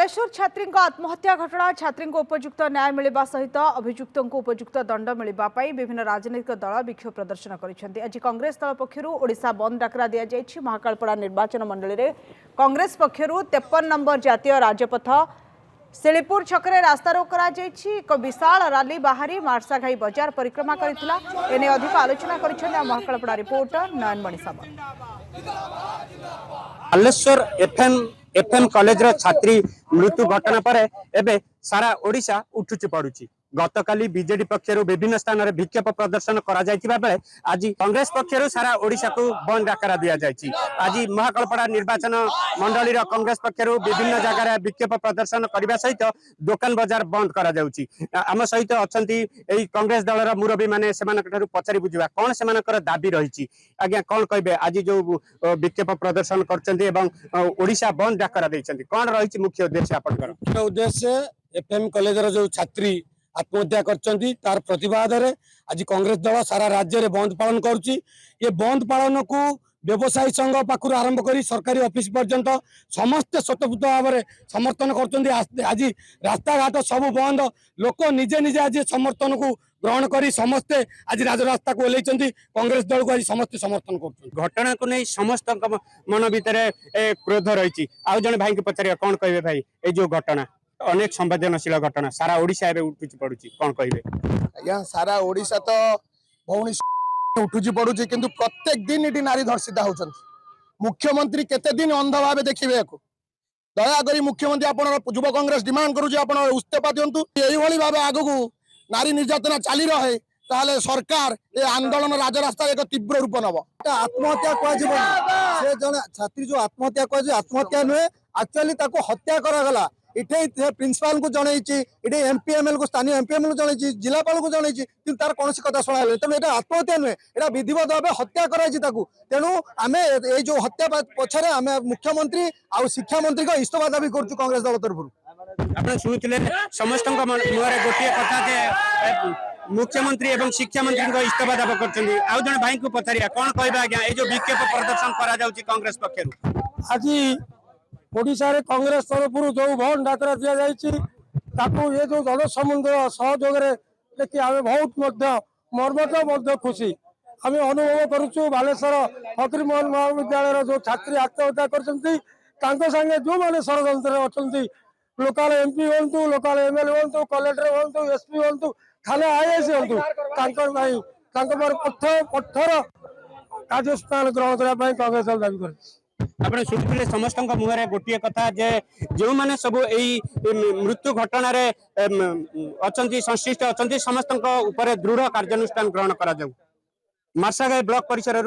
बालेश्वर छात्री आत्महत्या घटना छात्री उपयुक्त न्याय मिलवा सहित अभियुक्त उपयुक्त दंड मिलवाई विभिन्न राजनीतिक दल विक्षोभ प्रदर्शन कर आज कांग्रेस दल पक्षर ओडिशा बंद डाकरा दि जाएगी। महाकालपड़ा निर्वाचन मंडली में कांग्रेस पक्षर 53 नंबर जातीय राजपथ शिलीपुर छकरे रास्ता रोक एक विशाल रैली बाहरी मार्साघाई बजार परिक्रमा करथिला। एने अधिक आलोचना कर महाकालपड़ा रिपोर्टर नयनमणि सामंत। बालेश्वर एफएम कॉलेज छात्री मृत्यु घटना पर एबे सारा ओडिशा उठुची पड़ुची। गतकाली बीजेडी पक्षर विभिन्न स्थान में विक्षोभ प्रदर्शन करा जायतिबा बेले आज कांग्रेस पक्षर सारा ओडिशा को बंद डाकरा दिया जायछि। आज महाकालपड़ा निर्वाचन मंडली कांग्रेस पक्षर विभिन्न जगह विक्षोभ प्रदर्शन करने सहित दुकान बाजार बंद करा जाउछि। आम सहित अछंती एई कांग्रेस दलर मुरबी माने सेमानकठारु पचारि बुझिबा कोन सेमानकर दाबी रहिछि। आज्ञा कोन कहबे आज जो विक्षोभ प्रदर्शन करछन्ती एवं ओडिशा बंद डाकरा दैछन्ती कोन रहिछि मुख्य उद्देश्य आपनकर? मुख्य उद्देश्य एफएम कॉलेज जो छात्री आत्महत्या करछन्ती तार प्रतिवाद रे आज कांग्रेस दल सारा राज्य में बंद पालन करुच्ची। ये बंद पालन को व्यवसायी संघ पाखु आरंभ कर सरकारी ऑफिस पर्यंत समस्त स्वतःपूत भाव में समर्थन कर। आज रास्ता घाट सब बंद लोक निजे निजे आज समर्थन को ग्रहण कर समस्ते आज राजरास्ता को ओल्लैचंती। कांग्रेस दल को आज समस्त समर्थन कर। घटना को नहीं समस्त मन भितर क्रोध रही। आउ जने भाई को पचार कौन कहे भाई ये जो घटना अनेक संवेदनशील घटना सारा ओडिशा उठुची पड़ुची कौन कहे? आज्ञा सारा ओडिशा तो भौणी उठुची पड़ुची किंतु प्रत्येक दिन ये नारी धर्षिता होती। मुख्यमंत्री केते दिन अंध भाव देखिए दयाकोरी मुख्यमंत्री आप युवा कांग्रेस डिमांड करुचे आप इस्तीफा दिंतु। यही भाव आगू नारी निर्यातना चली रहे ताले सरकार ये आंदोलन राजरास्ता एक तीव्र रूप नब। आत्महत्या कह जन छात्री जो आत्महत्या कह आत्महत्या नुहे एक्चुअली हत्या करागला। इटे प्रिंसिपाल को जनई इटे एमपीएमएल को स्थानीय एमपीएमएल को जनई जिलापाल को जनई कि तार कौन कथा शुणा तेणु ये आत्महत्या नुहे ये विधिवत भाव हत्या कराई। तेणु आम ये जो हत्या पछरे आम मुख्यमंत्री आ शिक्षा मंत्री को इस्तीफा दाबी करूँ कांग्रेस दल तरफ। आप शुणुते समस्त मुहर गोटे कथा मुख्यमंत्री एवं शिक्षा मंत्री को इस्तीफा दाबी कर। आउ जन भाई को पचारिया कौन कहबा आज्ञा ये जो विक्षोभ प्रदर्शन करा जाउची कांग्रेस पक्षर? आज ओडिशा रे कांग्रेस तरफ जो बंद डाकरा दि जाए ये जो जनसमुद्र सहयोग देखिए आम बहुत मर्मत खुशी आम अनुभव करुचु। बालेश्वर फकीरमोहन महाविद्यालय जो छात्री आत्महत्या कर जो मैंने षड्यंत्र अच्छा लोकाल एमपी हूँ लोकाल एमएलए हूँ कलेक्टर हूँ एसपी हूँ थाना आईएएस हूँ कठोर कार्यानुष्ठान ग्रहण करने कांग्रेस दल दाबी कर। आप शुणुते समस्त मुहर गोटे कथा जे जो मैंने सब यही मृत्यु घटना अच्छा संश्लिष्ट अच्छा समस्त दृढ़ कार्यानुष्ठान ग्रहण करा। मार्साघाई ब्लॉक परिसर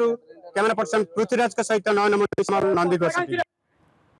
कैमरा पर्सन पृथ्वीराज सहित नयनमणि नंदी।